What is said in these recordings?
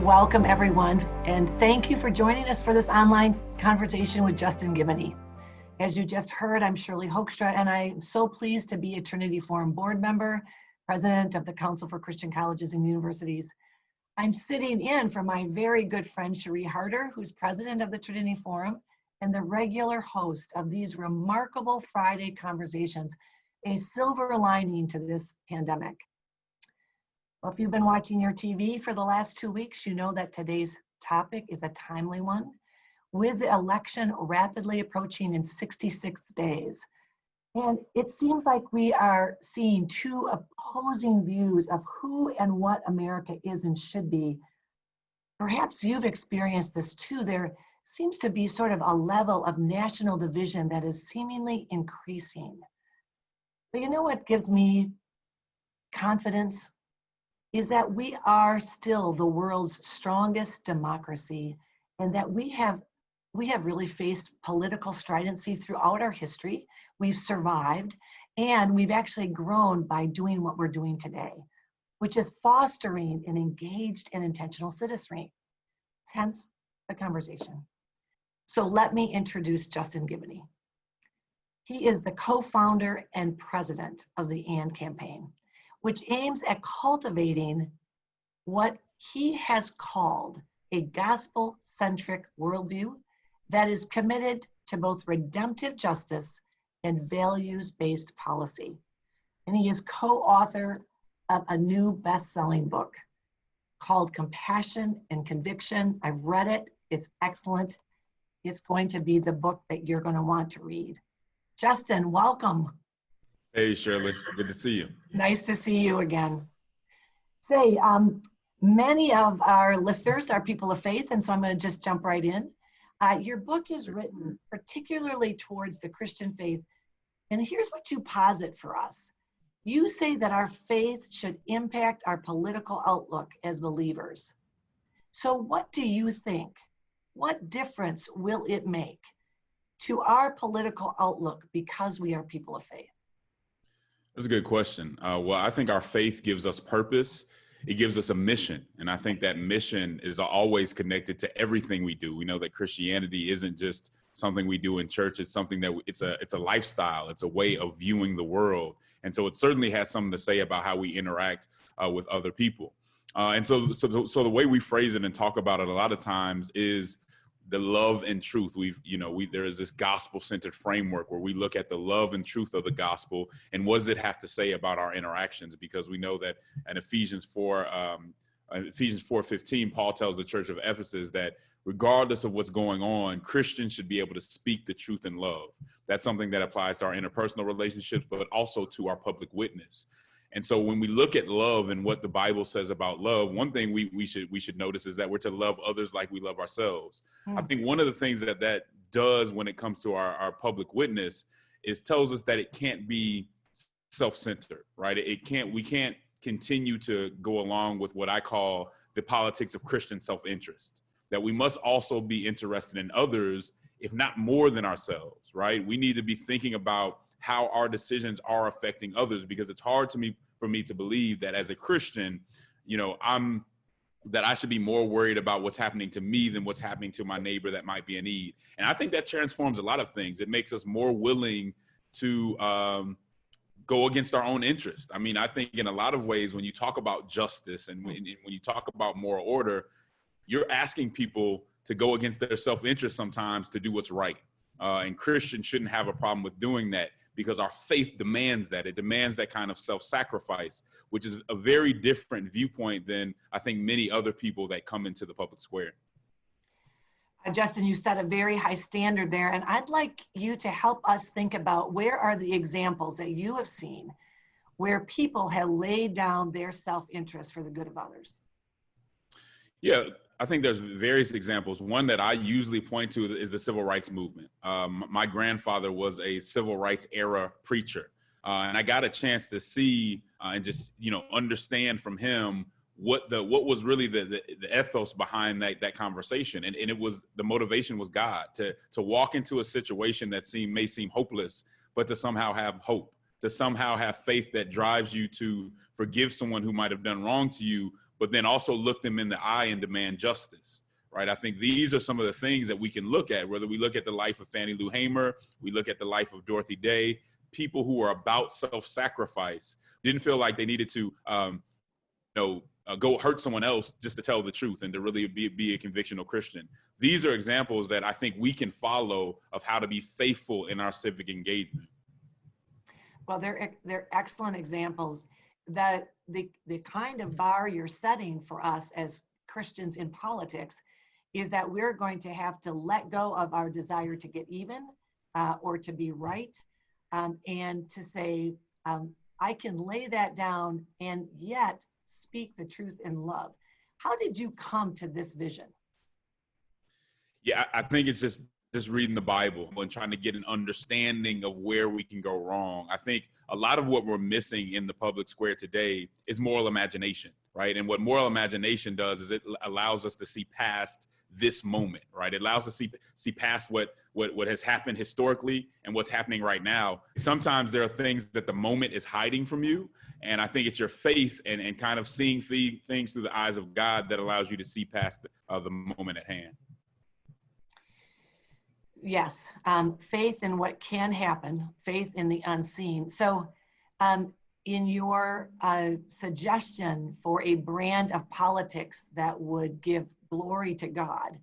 welcome everyone, and thank you for joining us for this online conversation with Justin Giboney. As you just heard, I'm Shirley Hoogstra, and I'm so pleased to be a Trinity Forum board member, president of the Council for Christian Colleges and Universities. I'm sitting in for my very good friend Shirley Harder, who's president of the Trinity Forum and the regular host of these remarkable Friday conversations, a silver lining to this pandemic. Well, if you've been watching your TV for the last 2 weeks, you know that today's topic is a timely one. With the election rapidly approaching in 66 days, and it seems like we are seeing two opposing views of who and what America is and should be. Perhaps you've experienced this too. There seems to be sort of a level of national division that is seemingly increasing. But you know what gives me confidence? Is that we are still the world's strongest democracy, and that we have really faced political stridency throughout our history. We've survived, and we've actually grown by doing what we're doing today, which is fostering an engaged and intentional citizenry. Hence the conversation. So let me introduce Justin Giboney. He is the co-founder and president of the AND campaign, which aims at cultivating what he has called a gospel-centric worldview that is committed to both redemptive justice and values-based policy. And he is co-author of a new best-selling book called Compassion and Conviction. I've read it, it's excellent. It's going to be the book that you're going to want to read. Justin, welcome. Hey, Shirley, good to see you. Nice to see you again. Say, many of our listeners are people of faith, and so I'm going to just jump right in. Your book is written particularly towards the Christian faith, and here's what you posit for us. You say that our faith should impact our political outlook as believers. So what do you think? What difference will it make to our political outlook because we are people of faith? That's a good question. Well, I think our faith gives us purpose. It gives us a mission. And I think that mission is always connected to everything we do. We know that Christianity isn't just something we do in church. It's something that it's a lifestyle. It's a way of viewing the world. And so it certainly has something to say about how we interact with other people. And so the way we phrase it and talk about it a lot of times is the love and truth. There is this gospel-centered framework where we look at the love and truth of the gospel and what does it have to say about our interactions, because we know that in Ephesians 4:15, Paul tells the church of Ephesus that regardless of what's going on, Christians should be able to speak the truth in love. That's something that applies to our interpersonal relationships, but also to our public witness. And so when we look at love and what the Bible says about love, one thing we should notice is that we're to love others like we love ourselves. I think one of the things that does when it comes to our public witness is tells us that it can't be self-centered, right? We can't continue to go along with what I call the politics of Christian self-interest, that we must also be interested in others, if not more than ourselves, right? We need to be thinking about how our decisions are affecting others, because it's hard for me to believe that as a Christian, that I should be more worried about what's happening to me than what's happening to my neighbor that might be in need. And I think that transforms a lot of things. It makes us more willing to go against our own interest. I mean, I think in a lot of ways, when you talk about justice and when you talk about moral order, you're asking people to go against their self-interest sometimes to do what's right. And Christians shouldn't have a problem with doing that, because our faith demands that. It demands that kind of self-sacrifice, which is a very different viewpoint than I think many other people that come into the public square. Justin, you set a very high standard there, and I'd like you to help us think about where are the examples that you have seen where people have laid down their self-interest for the good of others. Yeah, I think there's various examples. One that I usually point to is the civil rights movement. My grandfather was a civil rights era preacher, and I got a chance to see and just understand from him what was really the ethos behind that conversation, and it was the motivation was God to walk into a situation that may seem hopeless, but to somehow have hope, to somehow have faith that drives you to forgive someone who might have done wrong to you, but then also look them in the eye and demand justice, right? I think these are some of the things that we can look at, whether we look at the life of Fannie Lou Hamer, we look at the life of Dorothy Day, people who are about self-sacrifice, didn't feel like they needed to, go hurt someone else just to tell the truth and to really be a convictional Christian. These are examples that I think we can follow of how to be faithful in our civic engagement. Well, they're excellent examples. That the kind of bar you're setting for us as Christians in politics is that we're going to have to let go of our desire to get even or to be right, and to say, I can lay that down and yet speak the truth in love. How did you come to this vision? Yeah, I think it's just reading the Bible and trying to get an understanding of where we can go wrong. I think a lot of what we're missing in the public square today is moral imagination, right? And what moral imagination does is it allows us to see past this moment, right? It allows us to see past what has happened historically and what's happening right now. Sometimes there are things that the moment is hiding from you. And I think it's your faith and kind of seeing things through the eyes of God that allows you to see past the moment at hand. Yes, faith in what can happen, faith in the unseen. So in your suggestion for a brand of politics that would give glory to God,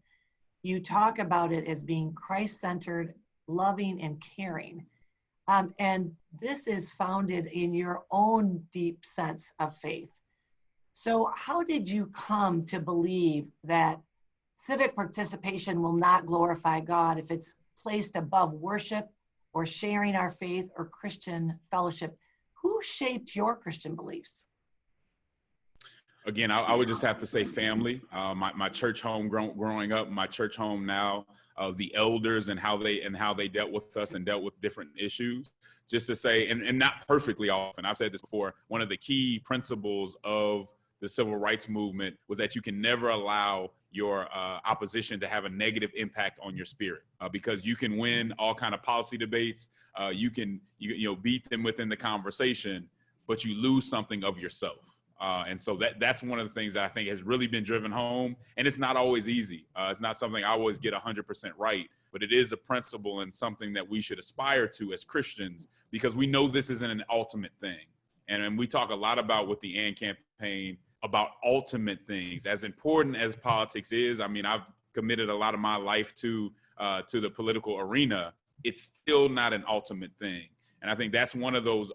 you talk about it as being Christ-centered, loving, and caring. And this is founded in your own deep sense of faith. So how did you come to believe that civic participation will not glorify God if it's placed above worship or sharing our faith or Christian fellowship? Who shaped your Christian beliefs? Again, I would just have to say family. My church home growing up, my church home now, the elders and how they dealt with us and dealt with different issues. Just to say, and not perfectly often, I've said this before, one of the key principles of the civil rights movement was that you can never allow your opposition to have a negative impact on your spirit, because you can win all kind of policy debates. You can beat them within the conversation, but you lose something of yourself. And so that's one of the things that I think has really been driven home. And it's not always easy. It's not something I always get 100% right, but it is a principle and something that we should aspire to as Christians, because we know this isn't an ultimate thing. And we talk a lot about with the AND campaign about ultimate things. As important as politics is, I mean, I've committed a lot of my life to the political arena. It's still not an ultimate thing. And I think that's one of those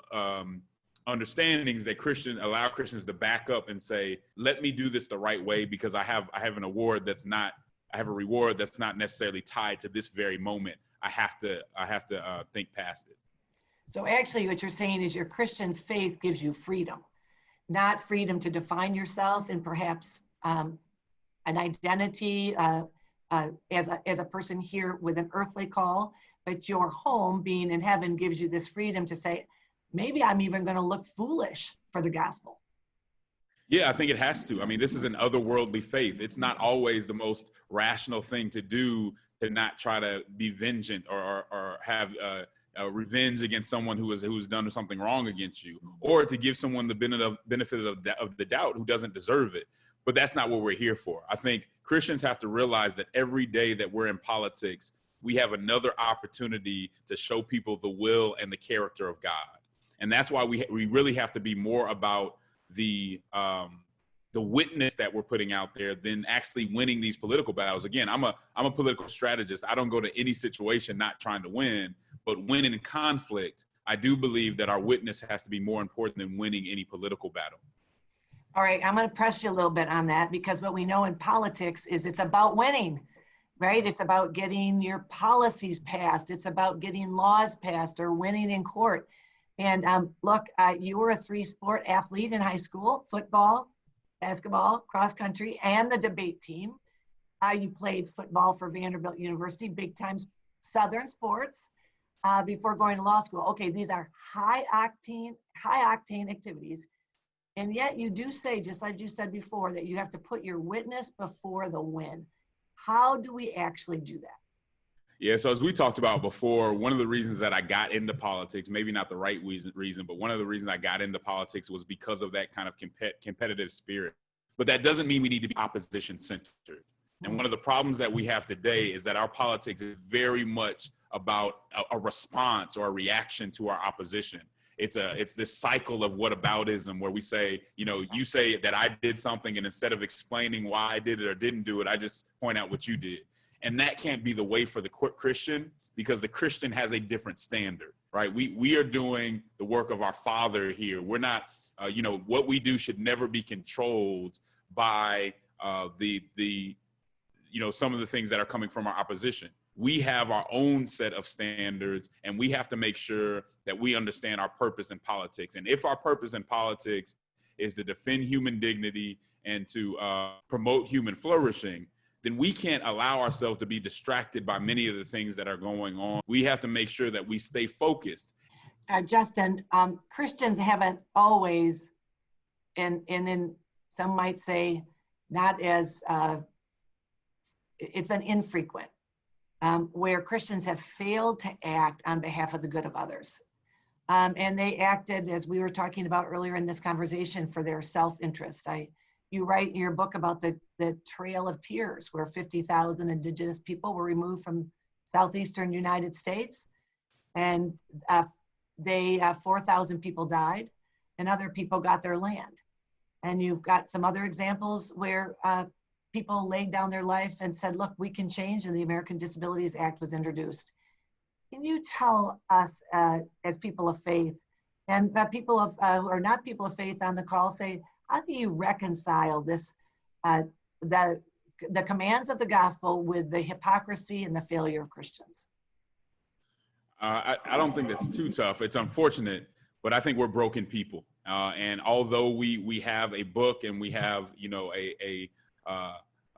understandings that allow Christians to back up and say, let me do this the right way, because I have a reward that's not necessarily tied to this very moment. I have to think past it. So actually what you're saying is your Christian faith gives you freedom, not freedom to define yourself and perhaps an identity as a person here with an earthly call, but your home being in heaven gives you this freedom to say, maybe I'm even going to look foolish for the gospel. Yeah, I think it has to. I mean, this is an otherworldly faith. It's not always the most rational thing to do to not try to be vengeant or have revenge against someone who's done something wrong against you, or to give someone the benefit of the doubt who doesn't deserve it. But that's not what we're here for. I think Christians have to realize that every day that we're in politics, we have another opportunity to show people the will and the character of God. And that's why we really have to be more about the witness that we're putting out there than actually winning these political battles. Again, I'm a political strategist. I don't go to any situation not trying to win, but when in conflict, I do believe that our witness has to be more important than winning any political battle. All right, I'm going to press you a little bit on that, because what we know in politics is it's about winning, right? It's about getting your policies passed. It's about getting laws passed or winning in court. And look, you were a 3-sport athlete in high school: football, basketball, cross country, and the debate team. You played football for Vanderbilt University, big time Southern sports, before going to law school. Okay, these are high octane activities. And yet you do say, just like you said before, that you have to put your witness before the win. How do we actually do that? Yeah, so as we talked about before, one of the reasons that I got into politics, maybe not the right reason, but one of the reasons I got into politics was because of that kind of competitive spirit. but that doesn't mean we need to be opposition centered. And one of the problems that we have today is that our politics is very much about a response or a reaction to our opposition. It's this cycle of whataboutism where we say, you know, you say that I did something, and instead of explaining why I did it or didn't do it, I just point out what you did. And that can't be the way for the Christian, because the Christian has a different standard, right? We are doing the work of our Father here. We're not, you know, what we do should never be controlled by you know, some of the things that are coming from our opposition. We have our own set of standards, and we have to make sure that we understand our purpose in politics. And if our purpose in politics is to defend human dignity and to promote human flourishing, then we can't allow ourselves to be distracted by many of the things that are going on. We have to make sure that we stay focused. Justin, Christians haven't always, and then some might say not as, it's been infrequent, where Christians have failed to act on behalf of the good of others. And they acted, as we were talking about earlier in this conversation, for their self-interest. You write in your book about the Trail of Tears, where 50,000 indigenous people were removed from southeastern United States, and 4,000 people died, and other people got their land. And you've got some other examples where people laid down their life and said, look, we can change, and the American Disabilities Act was introduced. Can you tell us, as people of faith, and people of, who are not people of faith on the call, say, how do you reconcile this, the commands of the gospel with the hypocrisy and the failure of Christians? I don't think that's too tough. It's unfortunate, but I think we're broken people. And although we have a book and we have, you know, a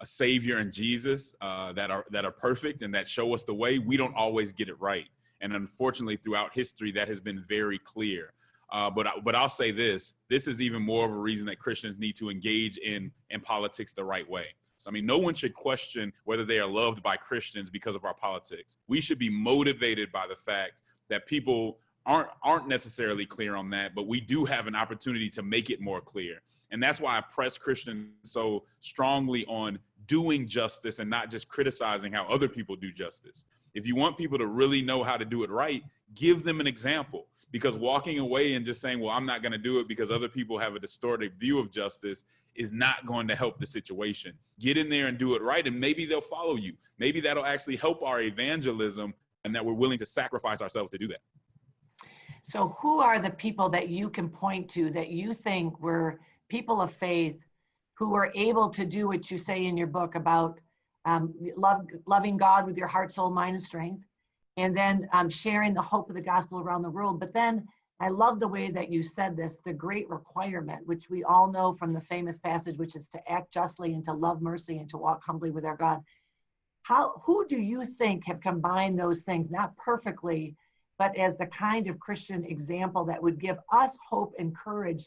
Savior in Jesus that are perfect and that show us the way, we don't always get it right. And unfortunately, throughout history, that has been very clear. But I'll say this is even more of a reason that Christians need to engage in politics the right way. So, I mean, no one should question whether they are loved by Christians because of our politics. We should be motivated by the fact that people aren't necessarily clear on that, but we do have an opportunity to make it more clear. And that's why I press Christians so strongly on doing justice and not just criticizing how other people do justice. If you want people to really know how to do it right, give them an example. Because walking away and just saying, well, I'm not going to do it because other people have a distorted view of justice is not going to help the situation. Get in there and do it right, and maybe they'll follow you. Maybe that'll actually help our evangelism, and that we're willing to sacrifice ourselves to do that. So who are the people that you can point to that you think were people of faith who were able to do what you say in your book about loving God with your heart, soul, mind, and strength, and then sharing the hope of the gospel around the world? But then I love the way that you said this, the great requirement, which we all know from the famous passage, which is to act justly and to love mercy and to walk humbly with our God. Who do you think have combined those things, not perfectly, but as the kind of Christian example that would give us hope and courage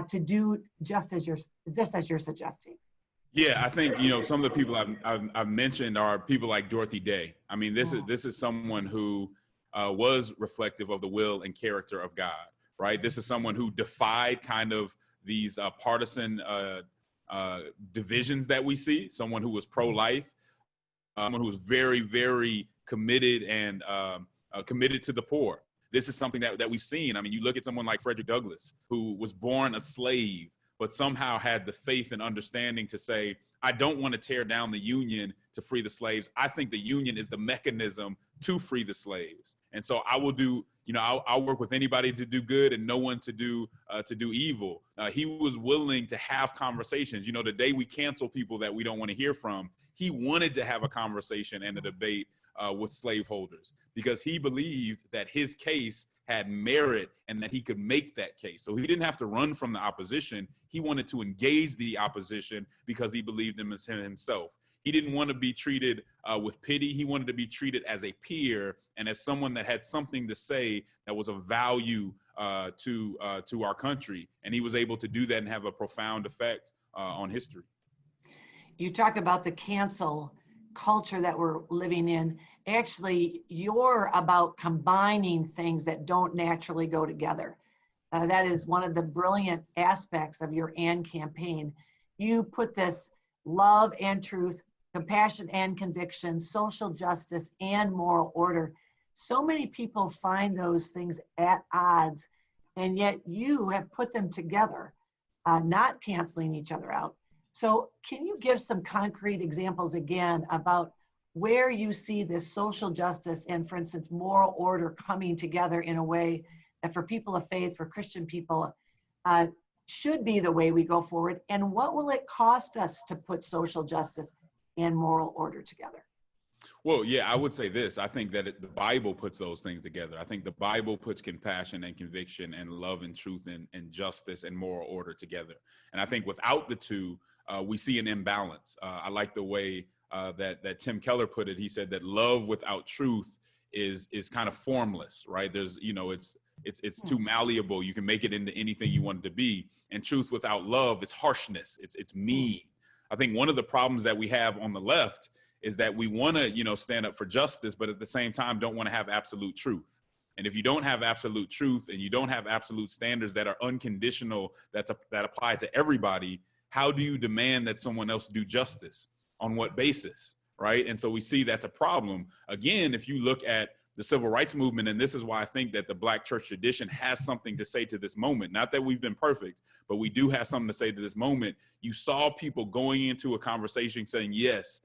to do just as you're suggesting? Yeah, I think, you know, some of the people I've mentioned are people like Dorothy Day. I mean, this is someone who was reflective of the will and character of God, right? This is someone who defied kind of these partisan divisions that we see. Someone who was pro-life, someone who was very, very committed and committed to the poor. This is something that we've seen. I mean, you look at someone like Frederick Douglass, who was born a slave, but somehow had the faith and understanding to say, I don't want to tear down the Union to free the slaves. I think the Union is the mechanism to free the slaves. And so I will do, you know, I'll work with anybody to do good and no one to do evil. He was willing to have conversations. You know, the day we cancel people that we don't want to hear from, he wanted to have a conversation and a debate with slaveholders, because he believed that his case had merit and that he could make that case. So he didn't have to run from the opposition. He wanted to engage the opposition because he believed in himself. He didn't want to be treated with pity. He wanted to be treated as a peer and as someone that had something to say that was of value to our country. And he was able to do that and have a profound effect on history. You talk about the cancel culture that we're living in. Actually, you're about combining things that don't naturally go together. That is one of the brilliant aspects of your AND campaign. you put this love and truth, compassion and conviction, social justice and moral order. So many people find those things at odds, and yet you have put them together, not canceling each other out. So can you give some concrete examples again about where you see this social justice and, for instance, moral order coming together in a way that for people of faith, for Christian people, should be the way we go forward? And what will it cost us to put social justice and moral order together? Well, yeah, I would say this. I think that the Bible puts those things together. I think the Bible puts compassion and conviction and love and truth and justice and moral order together. And I think without the two, we see an imbalance. I like the way that Tim Keller put it. He said that love without truth is kind of formless, right? There's, it's too malleable. You can make it into anything you want it to be. And truth without love is harshness. It's mean. I think one of the problems that we have on the left is that we want to, stand up for justice, but at the same time don't want to have absolute truth. And if you don't have absolute truth and you don't have absolute standards that are unconditional, that apply to everybody, how do you demand that someone else do justice? On what basis, right? And so we see that's a problem. Again, if you look at the civil rights movement, and this is why I think that the Black church tradition has something to say to this moment. Not that we've been perfect, but we do have something to say to this moment. You saw people going into a conversation saying, yes,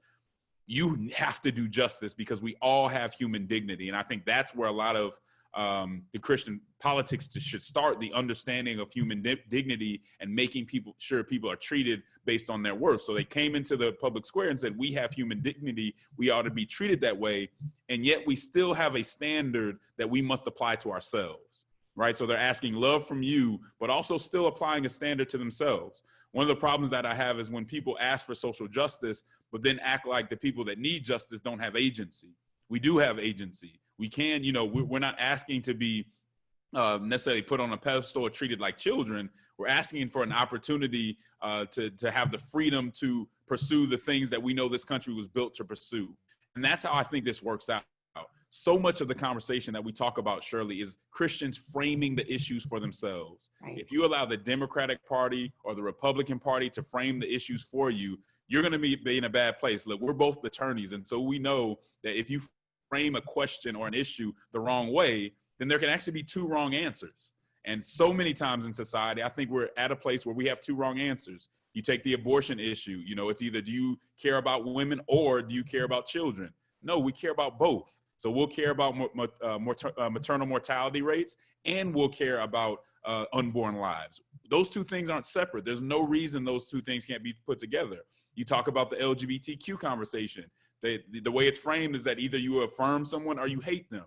you have to do justice because we all have human dignity. And I think that's where a lot of the Christian politics should start, the understanding of human dignity and making sure people are treated based on their worth. So they came into the public square and said, we have human dignity. We ought to be treated that way. And yet we still have a standard that we must apply to ourselves, right? So they're asking love from you, but also still applying a standard to themselves. One of the problems that I have is when people ask for social justice, but then act like the people that need justice don't have agency. We do have agency. We can, we're not asking to be necessarily put on a pedestal or treated like children. We're asking for an opportunity to have the freedom to pursue the things that we know this country was built to pursue. And that's how I think this works out. So much of the conversation that we talk about, Shirley, is Christians framing the issues for themselves. Right. If you allow the Democratic Party or the Republican Party to frame the issues for you, you're going to be in a bad place. Look, we're both attorneys. And so we know that if you frame a question or an issue the wrong way, then there can actually be two wrong answers. And so many times in society, I think we're at a place where we have two wrong answers. You take the abortion issue, it's either do you care about women or do you care about children? No, we care about both. So we'll care about maternal mortality rates, and we'll care about unborn lives. Those two things aren't separate. There's no reason those two things can't be put together. You talk about the LGBTQ conversation. The way it's framed is that either you affirm someone or you hate them.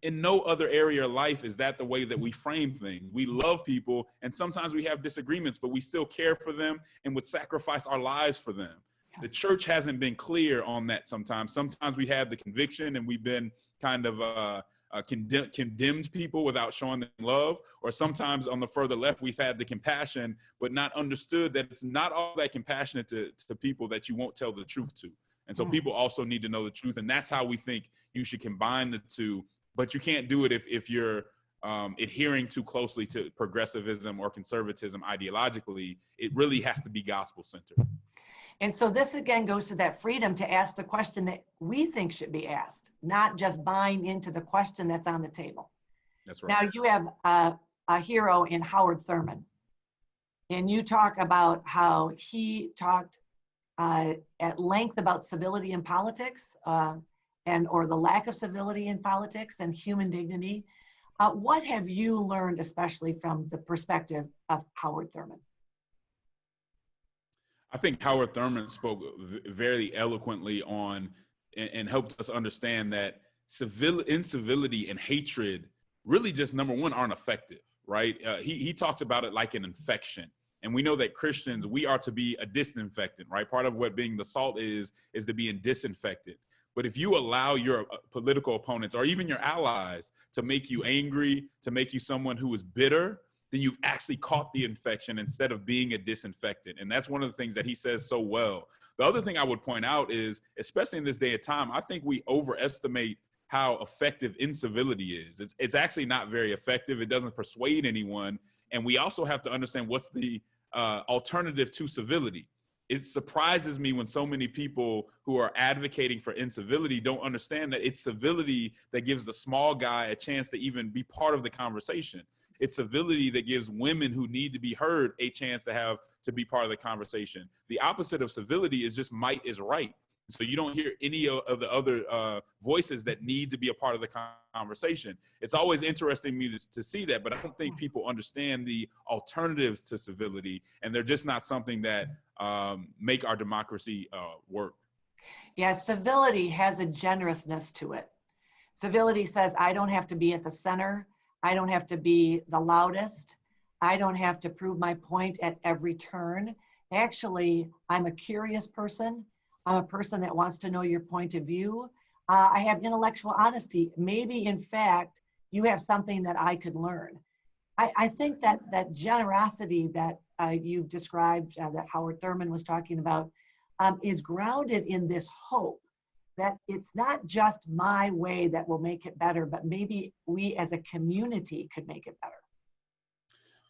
In no other area of life is that the way that we frame things. We love people, and sometimes we have disagreements, but we still care for them and would sacrifice our lives for them. The church hasn't been clear on that sometimes. Sometimes we have the conviction and we've been kind of condemned people without showing them love. Or sometimes on the further left, we've had the compassion, but not understood that it's not all that compassionate to people that you won't tell the truth to. And so people also need to know the truth. And that's how we think you should combine the two. But you can't do it if you're adhering too closely to progressivism or conservatism ideologically. It really has to be gospel-centered. And so this again goes to that freedom to ask the question that we think should be asked, not just buying into the question that's on the table. That's right. Now you have a hero in Howard Thurman, and you talk about how he talked at length about civility in politics or the lack of civility in politics and human dignity. What have you learned, especially from the perspective of Howard Thurman? I think Howard Thurman spoke very eloquently on and helped us understand that incivility and hatred really just, number one, aren't effective, right? He talks about it like an infection. And we know that Christians, we are to be a disinfectant, right? Part of what being the salt is to be disinfected. But if you allow your political opponents or even your allies to make you angry, to make you someone who is bitter, then you've actually caught the infection instead of being a disinfectant. And that's one of the things that he says so well. The other thing I would point out is, especially in this day and time, I think we overestimate how effective incivility is. It's actually not very effective. It doesn't persuade anyone. And we also have to understand what's the alternative to civility. it surprises me when so many people who are advocating for incivility don't understand that it's civility that gives the small guy a chance to even be part of the conversation. It's civility that gives women who need to be heard a chance to be part of the conversation. The opposite of civility is just might is right. So you don't hear any of the other voices that need to be a part of the conversation. It's always interesting to me to see that, but I don't think people understand the alternatives to civility, and they're just not something that make our democracy work. Yeah, civility has a generousness to it. Civility says, I don't have to be at the center. I don't have to be the loudest. I don't have to prove my point at every turn. Actually, I'm a curious person. I'm a person that wants to know your point of view. I have intellectual honesty. Maybe, in fact, you have something that I could learn. I think that generosity that you've described, that Howard Thurman was talking about, is grounded in this hope that it's not just my way that will make it better, but maybe we as a community could make it better.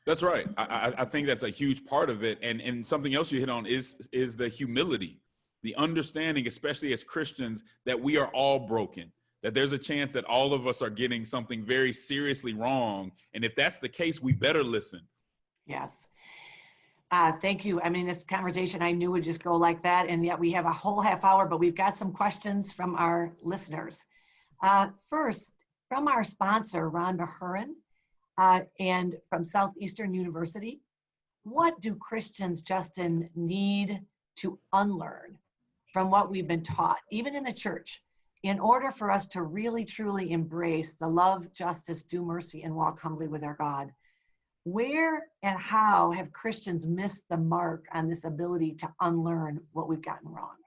That's right. I think that's a huge part of it. And something else you hit on is the humility. The understanding, especially as Christians, that we are all broken, that there's a chance that all of us are getting something very seriously wrong. And if that's the case, we better listen. Yes. Thank you. I mean, this conversation I knew would just go like that. And yet we have a whole half hour, but we've got some questions from our listeners. First, from our sponsor, Ron Bahurin, and from Southeastern University, what do Christians, Justin, need to unlearn from what we've been taught, even in the church, in order for us to really, truly embrace the love, justice, do mercy, and walk humbly with our God? Where and how have Christians missed the mark on this ability to unlearn what we've gotten wrong?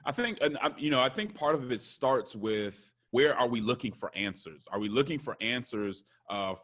I think part of it starts with, where are we looking for answers? Are we looking for answers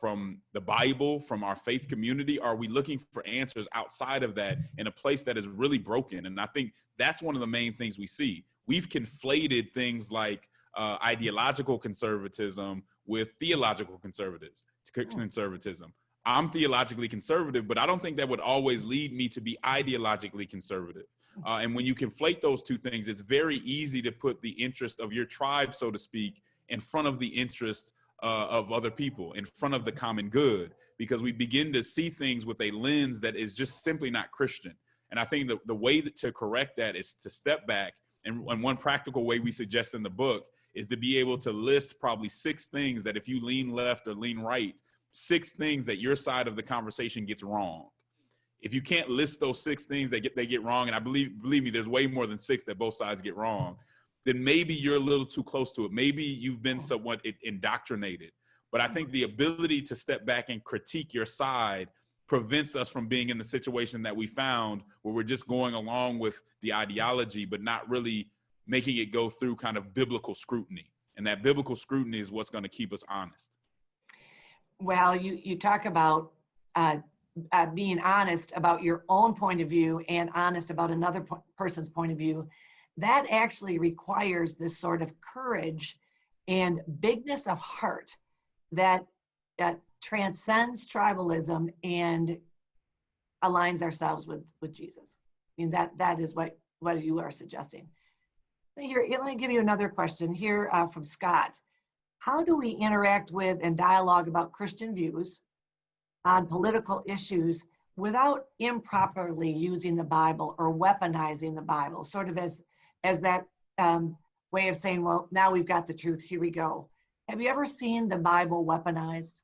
from the Bible, from our faith community? Are we looking for answers outside of that in a place that is really broken? And I think that's one of the main things we see. We've conflated things like ideological conservatism with theological conservatism. I'm theologically conservative, but I don't think that would always lead me to be ideologically conservative. And when you conflate those two things, it's very easy to put the interest of your tribe, so to speak, in front of the interests of other people, in front of the common good, because we begin to see things with a lens that is just simply not Christian. And I think the way to correct that is to step back. And one practical way we suggest in the book is to be able to list probably 6 things that if you lean left or lean right, 6 things that your side of the conversation gets wrong. If you can't list those 6 things they get wrong, and I believe me, there's way more than 6 that both sides get wrong, then maybe you're a little too close to it. Maybe you've been somewhat indoctrinated. But I think the ability to step back and critique your side prevents us from being in the situation that we found, where we're just going along with the ideology, but not really making it go through kind of biblical scrutiny. And that biblical scrutiny is what's going to keep us honest. Well, you talk about being honest about your own point of view and honest about another person's point of view. That actually requires this sort of courage and bigness of heart that transcends tribalism and aligns ourselves with Jesus. I mean, that is what you are suggesting. Here, let me give you another question here from Scott. How do we interact with and dialogue about Christian views on political issues without improperly using the Bible or weaponizing the Bible, sort of as that way of saying, well, now we've got the truth, here we go. Have you ever seen the Bible weaponized?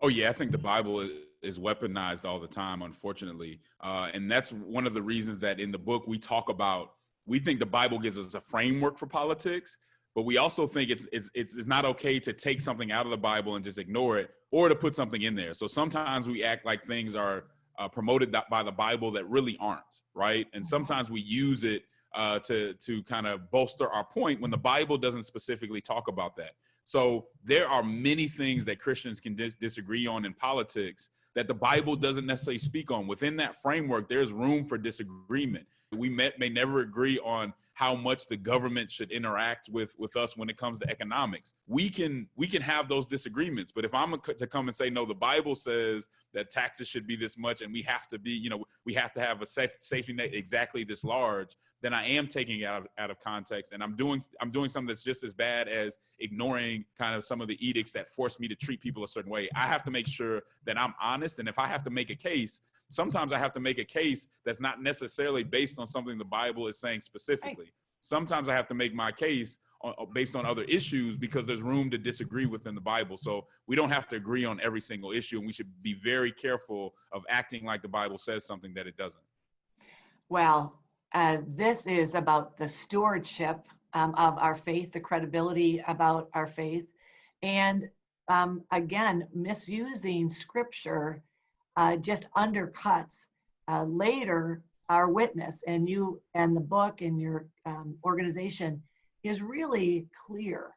Oh, yeah, I think the Bible is weaponized all the time, unfortunately. And that's one of the reasons that in the book we think the Bible gives us a framework for politics, but we also think it's not okay to take something out of the Bible and just ignore it, or to put something in there. So sometimes we act like things are promoted by the Bible that really aren't, right? And sometimes we use it to kind of bolster our point when the Bible doesn't specifically talk about that. So there are many things that Christians can disagree on in politics, that the Bible doesn't necessarily speak on. Within that framework, there's room for disagreement. We may never agree on how much the government should interact with us when it comes to economics. We can have those disagreements, but if I'm to come and say, no, the Bible says that taxes should be this much and we have to be, we have to have a safety net exactly this large, then I am taking it out of context, and I'm doing something that's just as bad as ignoring kind of some of the edicts that force me to treat people a certain way. I have to make sure that I'm honest, and if I have to make a case, sometimes I have to make a case that's not necessarily based on something the Bible is saying specifically. Right. Sometimes I have to make my case based on other issues because there's room to disagree within the Bible. So we don't have to agree on every single issue, and we should be very careful of acting like the Bible says something that it doesn't. Well, this is about the stewardship of our faith, the credibility about our faith, and again, misusing scripture just undercuts later our witness. And you and the book and your organization is really clear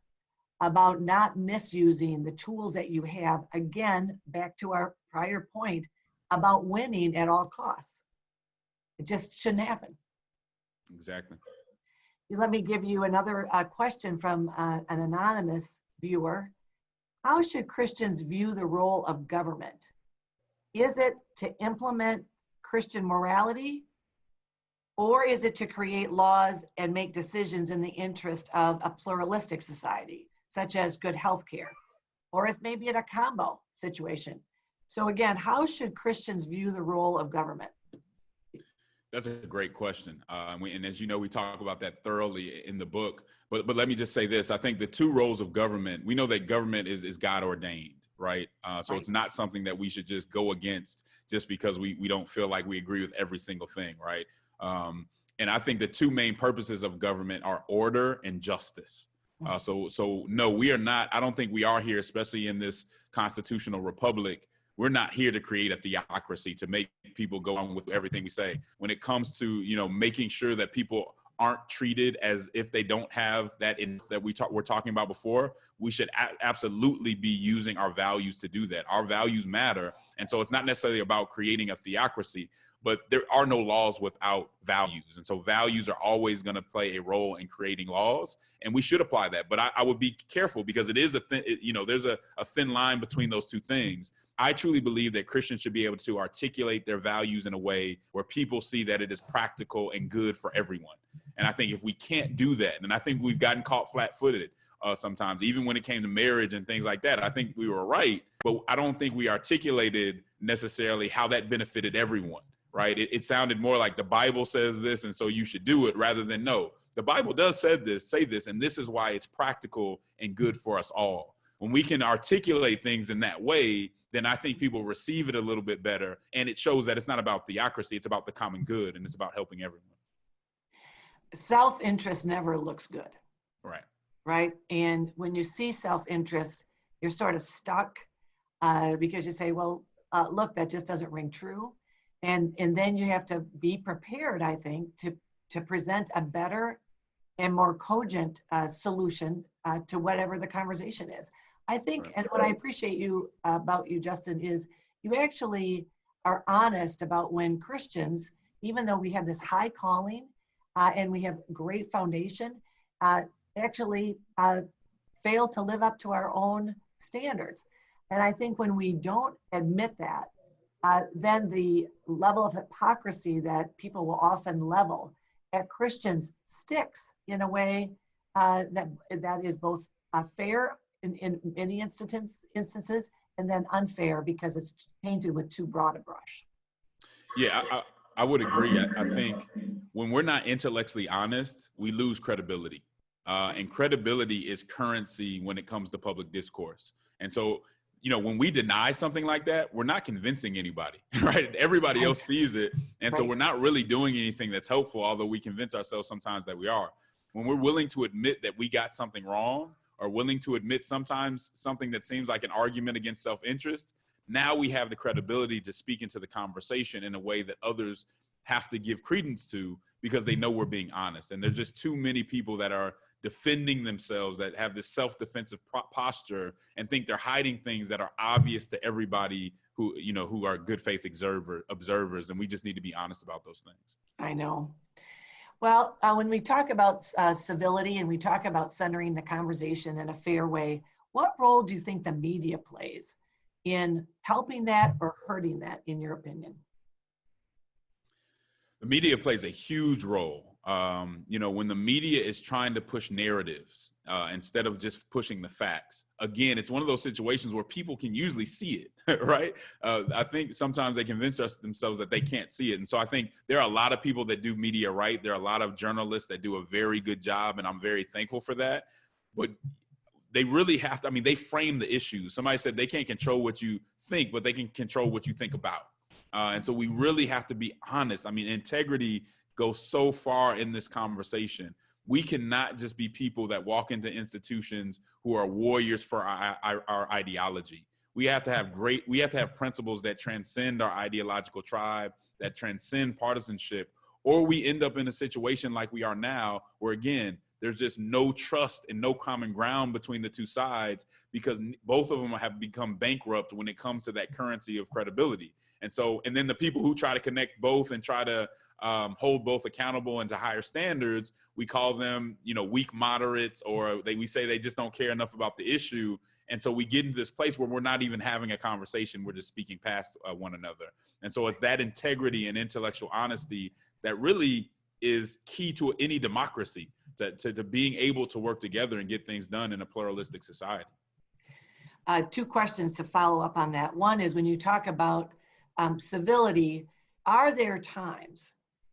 about not misusing the tools that you have. Again, back to our prior point about winning at all costs. It just shouldn't happen. Exactly. Let me give you another question from an anonymous viewer. How should Christians view the role of government? Is it to implement Christian morality, or is it to create laws and make decisions in the interest of a pluralistic society, such as good health care? Or is maybe it a combo situation? So again, how should Christians view the role of government? That's a great question. And as you know, we talk about that thoroughly in the book. But let me just say this. I think the two roles of government, we know that government is God ordained, right? So it's not something that we should just go against just because we don't feel like we agree with every single thing, right? And I think the two main purposes of government are order and justice. So no, we are not, I don't think we are here, especially in this constitutional republic. We're not here to create a theocracy to make people go on with everything we say. When it comes to, making sure that people aren't treated as if they don't have that we're talking about before, we should absolutely be using our values to do that. Our values matter. And so it's not necessarily about creating a theocracy, but there are no laws without values. And so values are always going to play a role in creating laws, and we should apply that. But I would be careful because it is there's a thin line between those two things. I truly believe that Christians should be able to articulate their values in a way where people see that it is practical and good for everyone. And I think if we can't do that, and I think we've gotten caught flat-footed sometimes, even when it came to marriage and things like that, I think we were right, but I don't think we articulated necessarily how that benefited everyone, right? It sounded more like the Bible says this, and so you should do it, rather than no, the Bible does say this, and this is why it's practical and good for us all. When we can articulate things in that way, then I think people receive it a little bit better. And it shows that it's not about theocracy, it's about the common good, and it's about helping everyone. Self-interest never looks good. Right. And when you see self-interest, you're sort of stuck because you say, well, look, that just doesn't ring true. And then you have to be prepared, I think, to present a better and more cogent solution to whatever the conversation is. I think, and what I appreciate about you, Justin, is you actually are honest about when Christians, even though we have this high calling and we have great foundation, actually fail to live up to our own standards. And I think when we don't admit that, then the level of hypocrisy that people will often level at Christians sticks in a way that is both fair in many instances, and then unfair because it's painted with too broad a brush. Yeah, I would agree. I think when we're not intellectually honest, we lose credibility. And credibility is currency when it comes to public discourse. And so, when we deny something like that, we're not convincing anybody, right? Everybody else sees it. And so we're not really doing anything that's helpful, although we convince ourselves sometimes that we are. When we're willing to admit that we got something wrong, or willing to admit sometimes something that seems like an argument against self-interest, now we have the credibility to speak into the conversation in a way that others have to give credence to because they know we're being honest. And there's just too many people that are defending themselves, that have this self-defensive posture and think they're hiding things that are obvious to everybody who are good faith observers, and we just need to be honest about those things. I know. Well, when we talk about civility and we talk about centering the conversation in a fair way, what role do you think the media plays in helping that or hurting that, in your opinion? The media plays a huge role. When the media is trying to push narratives instead of just pushing the facts, again, it's one of those situations where people can usually see it, right? I think sometimes they convince themselves that they can't see it. And so I think there are a lot of people that do media right. There are a lot of journalists that do a very good job, and I'm very thankful for that. But they really have to, they frame the issues. Somebody said they can't control what you think, but they can control what you think about. And so we really have to be honest. Integrity goes so far in this conversation. We cannot just be people that walk into institutions who are warriors for our ideology. We have to have principles that transcend our ideological tribe, that transcend partisanship, or we end up in a situation like we are now, where again, there's just no trust and no common ground between the two sides, because both of them have become bankrupt when it comes to that currency of credibility. And then the people who try to connect both and try to hold both accountable and to higher standards, we call them, weak moderates, or we say they just don't care enough about the issue. And so we get into this place where we're not even having a conversation. We're just speaking past one another. And so it's that integrity and intellectual honesty that really is key to any democracy, to being able to work together and get things done in a pluralistic society. Two questions to follow up on that. One is, when you talk about civility, are there times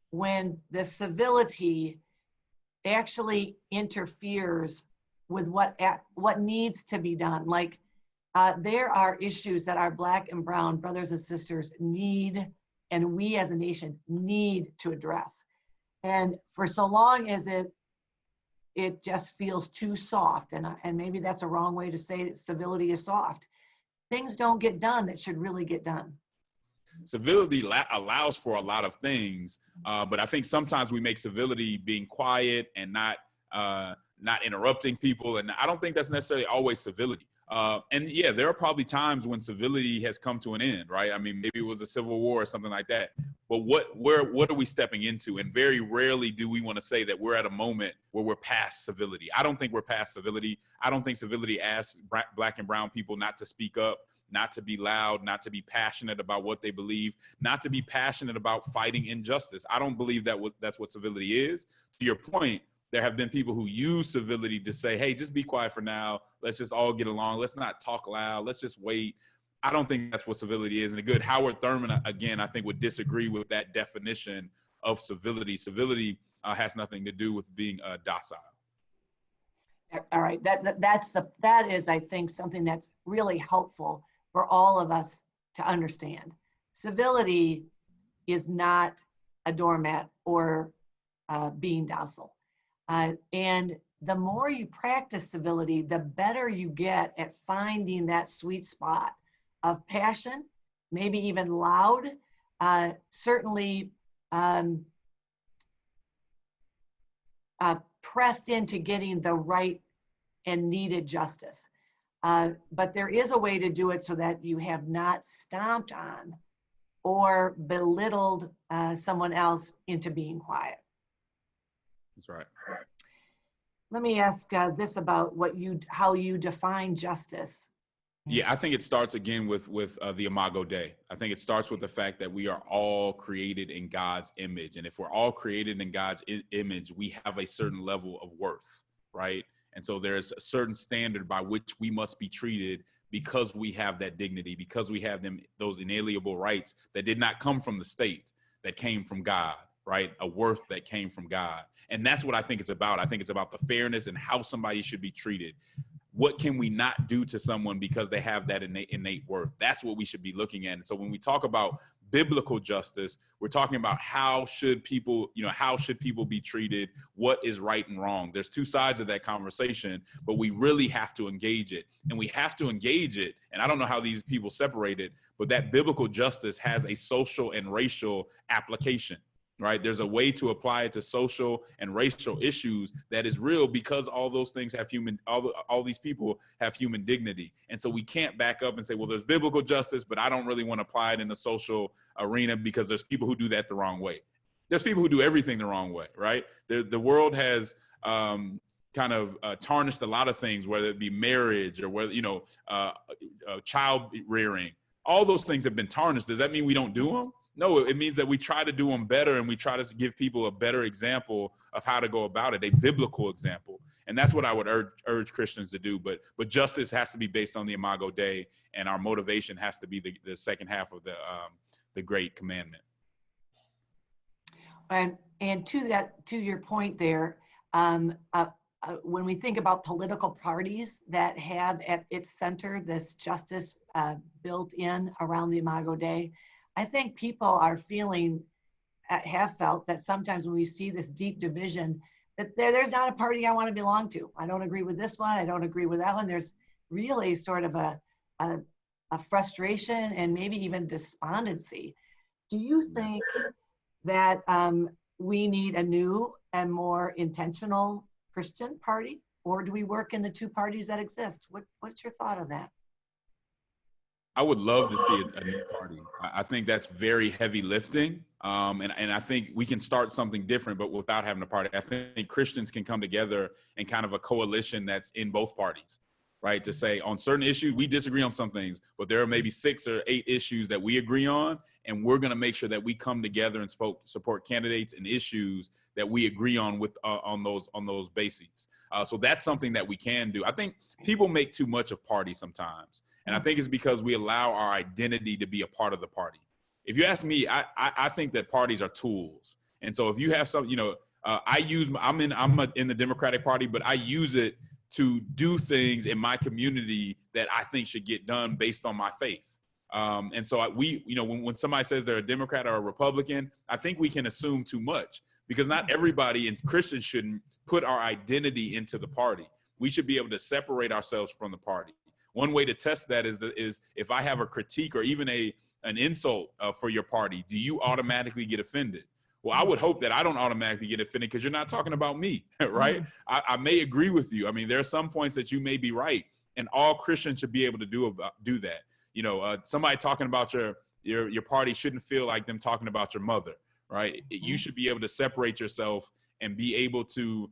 when the civility actually interferes with what needs to be done? Like there are issues that our Black and brown brothers and sisters need, and we as a nation need to address. And for so long as it just feels too soft, and maybe that's a wrong way to say that civility is soft, things don't get done that should really get done. Civility allows for a lot of things, but I think sometimes we make civility being quiet and not interrupting people, and I don't think that's necessarily always civility. And yeah, there are probably times when civility has come to an end, right? Maybe it was a civil war or something like that. But what are we stepping into? And very rarely do we want to say that we're at a moment where we're past civility. I don't think we're past civility. I don't think civility asks Black and brown people not to speak up, not to be loud, not to be passionate about what they believe, not to be passionate about fighting injustice. I don't believe that's what civility is. To your point, there have been people who use civility to say, hey, just be quiet for now. Let's just all get along. Let's not talk loud. Let's just wait. I don't think that's what civility is. And a good Howard Thurman, again, I think would disagree with that definition of civility. Civility has nothing to do with being docile. All right, that is, I think, something that's really helpful for all of us to understand. Civility is not a doormat or being docile. And the more you practice civility, the better you get at finding that sweet spot of passion, maybe even loud, certainly pressed into getting the right and needed justice. But there is a way to do it so that you have not stomped on or belittled someone else into being quiet. That's right. Let me ask this about how you define justice. Yeah, I think it starts again with the Imago Dei. I think it starts with the fact that we are all created in God's image. And if we're all created in God's image, we have a certain level of worth, right? And so there's a certain standard by which we must be treated because we have that dignity, because we have those inalienable rights that did not come from the state, that came from God, right? A worth that came from God. And that's what I think it's about. I think it's about the fairness and how somebody should be treated. What can we not do to someone because they have that innate worth? That's what we should be looking at. And so when we talk about biblical justice, we're talking about how should people be treated? What is right and wrong? There's two sides of that conversation, but we really have to engage it. And we have to engage it. And I don't know how these people separate it, but that biblical justice has a social and racial application. right? There's a way to apply it to social and racial issues that is real, because all those things have all these people have human dignity. And so we can't back up and say, well, there's biblical justice, but I don't really want to apply it in the social arena because there's people who do that the wrong way. There's people who do everything the wrong way, right? The world has kind of tarnished a lot of things, whether it be marriage or whether, child rearing. All those things have been tarnished. Does that mean we don't do them? No, it means that we try to do them better, and we try to give people a better example of how to go about it, a biblical example. And that's what I would urge Christians to do. But justice has to be based on the Imago Dei, and our motivation has to be the second half of the Great Commandment. And to your point there, when we think about political parties that have at its center this justice built in around the Imago Dei, I think people are have felt that sometimes when we see this deep division, that there's not a party I want to belong to. I don't agree with this one. I don't agree with that one. There's really sort of a frustration and maybe even despondency. Do you think that we need a new and more intentional Christian party, or do we work in the two parties that exist? What's your thought on that? I would love to see a new party. I think that's very heavy lifting. And I think we can start something different, but without having a party. I think Christians can come together in kind of a coalition that's in both parties, right? To say on certain issues, we disagree on some things, but there are maybe 6 or 8 issues that we agree on. And we're going to make sure that we come together and support candidates and issues that we agree on on those bases. So that's something that we can do. I think people make too much of parties sometimes. And I think it's because we allow our identity to be a part of the party. If you ask me, I think that parties are tools. And so if you have some, I'm in the Democratic Party, but I use it to do things in my community that I think should get done based on my faith. And so when somebody says they're a Democrat or a Republican, I think we can assume too much, because not everybody, and Christians shouldn't put our identity into the party. We should be able to separate ourselves from the party. One way to test that is if I have a critique or even an insult for your party, do you automatically get offended? Well, I would hope that I don't automatically get offended, because you're not talking about me, right? I may agree with you. I mean, there are some points that you may be right, and all Christians should be able to do that. Somebody talking about your party shouldn't feel like them talking about your mother, right? You should be able to separate yourself and be able to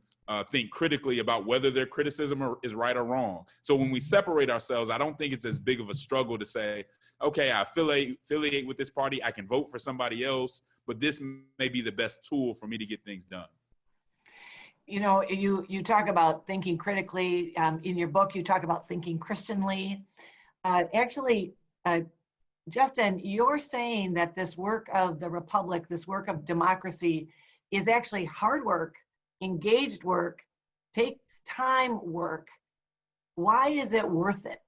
think critically about whether their criticism is right or wrong. So when we separate ourselves, I don't think it's as big of a struggle to say, okay, I affiliate with this party, I can vote for somebody else, but this may be the best tool for me to get things done. You talk about thinking critically. In your book, you talk about thinking Christianly. Justin, you're saying that this work of the Republic, this work of democracy, is actually hard work, engaged work, takes time work. Why is it worth it?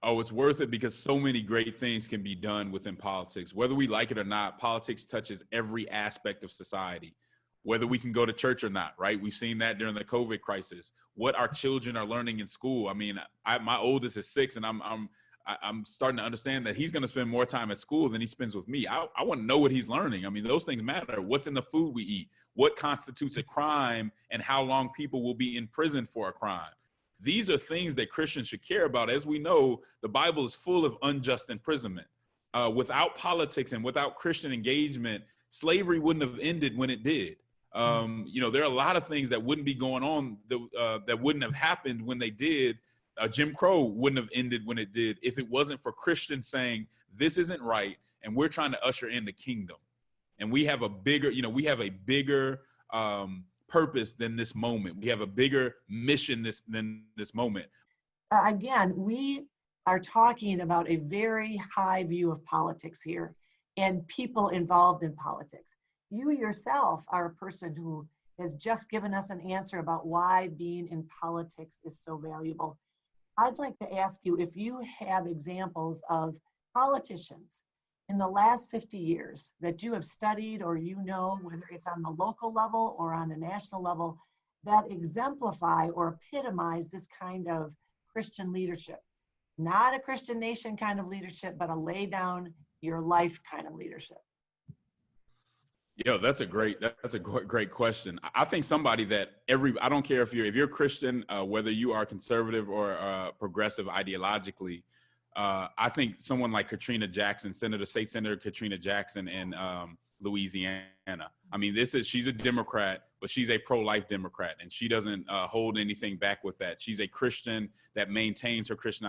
Oh, it's worth it because so many great things can be done within politics. Whether we like it or not, politics touches every aspect of society, whether we can go to church or not, right? We've seen that during the COVID crisis. What our children are learning in school. I mean, my oldest is 6, and I'm starting to understand that he's going to spend more time at school than he spends with me. I want to know what he's learning. I mean, those things matter. What's in the food we eat? What constitutes a crime, and how long people will be in prison for a crime? These are things that Christians should care about. As we know, the Bible is full of unjust imprisonment. Without politics and without Christian engagement, slavery wouldn't have ended when it did. There are a lot of things that wouldn't be going on that wouldn't have happened when they did. Jim Crow wouldn't have ended when it did if it wasn't for Christians saying this isn't right, and we're trying to usher in the kingdom. And we have a bigger purpose than this moment. We have a bigger mission than this moment. Again, we are talking about a very high view of politics here and people involved in politics. You yourself are a person who has just given us an answer about why being in politics is so valuable. I'd like to ask you if you have examples of politicians in the last 50 years that you have studied, or whether it's on the local level or on the national level, that exemplify or epitomize this kind of Christian leadership. Not a Christian nation kind of leadership, but a lay down your life kind of leadership. Yeah, that's a great question. I think somebody that I don't care if you're Christian, whether you are conservative or progressive ideologically. I think someone like Katrina Jackson, State Senator Katrina Jackson in Louisiana. I mean, she's a Democrat, but she's a pro-life Democrat, and she doesn't hold anything back with that. She's a Christian that maintains her Christian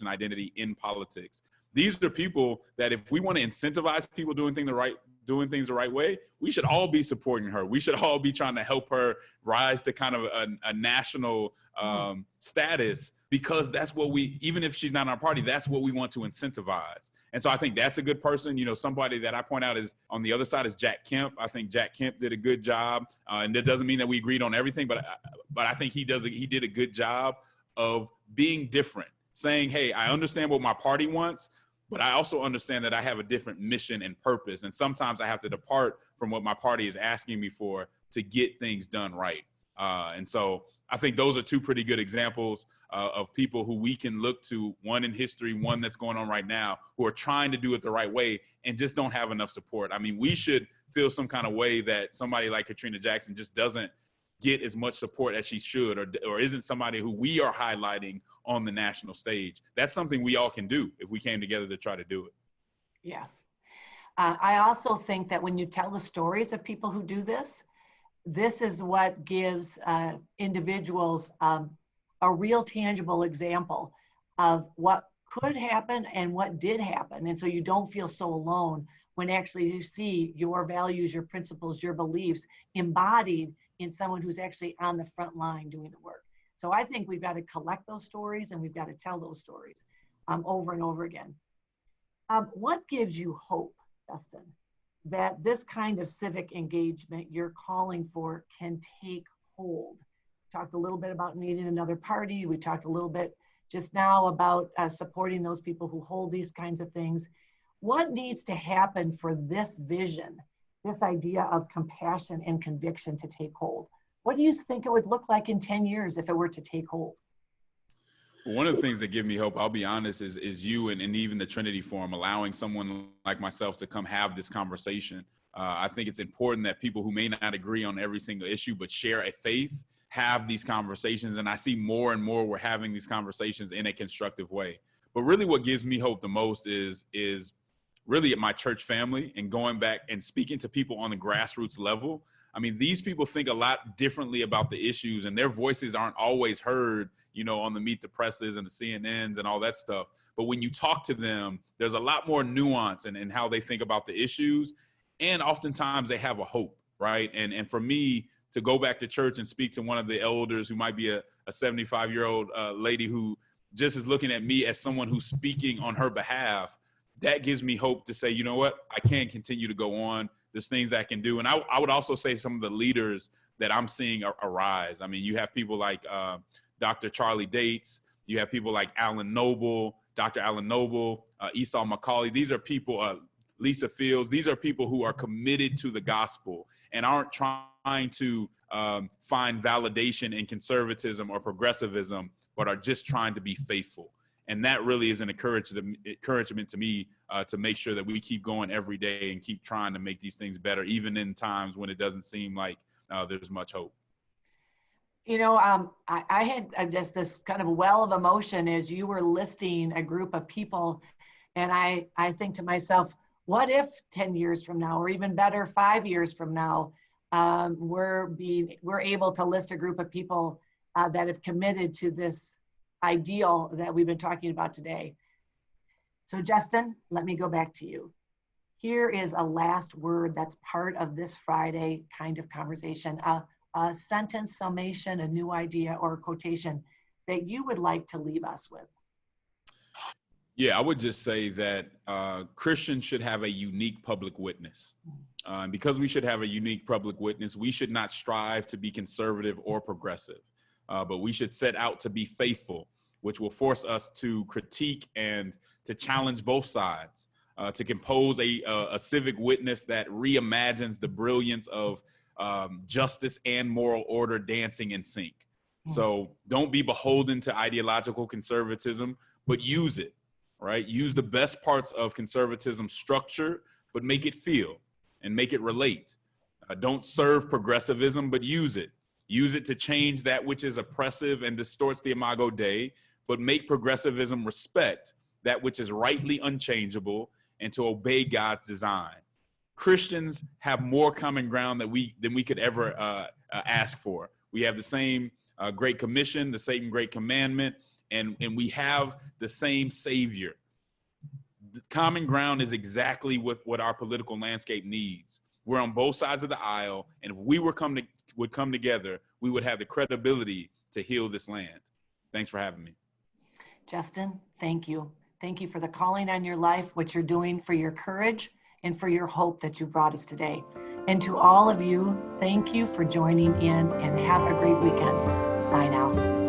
identity in politics. These are people that if we want to incentivize people doing things the right way, we should all be supporting her. We should all be trying to help her rise to kind of a national status, because that's what even if she's not in our party, that's what we want to incentivize. And so I think that's a good person. Somebody that I point out is on the other side is Jack Kemp. I think Jack Kemp did a good job. And that doesn't mean that we agreed on everything, but I think he did a good job of being different, saying, hey, I understand what my party wants, but I also understand that I have a different mission and purpose. And sometimes I have to depart from what my party is asking me for to get things done right. And so I think those are two pretty good examples of people who we can look to, one in history, one that's going on right now, who are trying to do it the right way and just don't have enough support. I mean, we should feel some kind of way that somebody like Katrina Jackson just doesn't get as much support as she should, or isn't somebody who we are highlighting on the national stage. That's something we all can do if we came together to try to do it. Yes. I also think that when you tell the stories of people who do this, this is what gives individuals a real tangible example of what could happen and what did happen. And so you don't feel so alone when actually you see your values, your principles, your beliefs embodied in someone who's actually on the front line doing the work. So I think we've got to collect those stories and we've got to tell those stories over and over again. What gives you hope, Justin, that this kind of civic engagement you're calling for can take hold? We talked a little bit about needing another party. We talked a little bit just now about supporting those people who hold these kinds of things. What needs to happen for this vision, this idea of compassion and conviction to take hold? What do you think it would look like in 10 years if it were to take hold? One of the things that give me hope, I'll be honest, is you and even the Trinity Forum, allowing someone like myself to come have this conversation. I think it's important that people who may not agree on every single issue but share a faith have these conversations. And I see more and more we're having these conversations in a constructive way. But really what gives me hope the most is really at my church family and going back and speaking to people on the grassroots level. I mean, these people think a lot differently about the issues, and their voices aren't always heard, on the Meet the Presses and the CNNs and all that stuff. But when you talk to them, there's a lot more nuance in how they think about the issues. And oftentimes they have a hope, right? And for me to go back to church and speak to one of the elders who might be a 75-year-old lady who just is looking at me as someone who's speaking on her behalf, that gives me hope to say, you know what, I can continue to go on. There's things that I can do. And I would also say some of the leaders that I'm seeing arise. I mean, you have people like Dr. Charlie Dates. You have people like Alan Noble, Dr. Alan Noble, Esau McCauley. These are people, Lisa Fields. These are people who are committed to the gospel and aren't trying to find validation in conservatism or progressivism, but are just trying to be faithful. And that really is an encouragement to me to make sure that we keep going every day and keep trying to make these things better, even in times when it doesn't seem like there's much hope. I had just this kind of well of emotion as you were listing a group of people. And I think to myself, what if 10 years from now, or even better, 5 years from now, we're able to list a group of people that have committed to this ideal that we've been talking about today. So Justin, let me go back to you. Here is a last word that's part of this Friday kind of conversation, a sentence summation, a new idea, or a quotation that you would like to leave us with. Yeah, I would just say that Christians should have a unique public witness. And because we should have a unique public witness, we should not strive to be conservative or progressive. But we should set out to be faithful, which will force us to critique and to challenge both sides, to compose a civic witness that reimagines the brilliance of justice and moral order dancing in sync. So don't be beholden to ideological conservatism, but use it, right? Use the best parts of conservatism structure, but make it feel. and make it relate. Don't serve progressivism, but use it. Use it to change that which is oppressive and distorts the imago Dei, but make progressivism respect that which is rightly unchangeable and to obey God's design. Christians have more common ground than we could ever ask for. We have the same Great Commission, the same Great Commandment, and we have the same Savior. The common ground is exactly what our political landscape needs. We're on both sides of the aisle, and if we would come together, we would have the credibility to heal this land. Thanks for having me. Justin, thank you. Thank you for the calling on your life, what you're doing, for your courage, and for your hope that you brought us today. And to all of you, thank you for joining in, and have a great weekend. Bye now.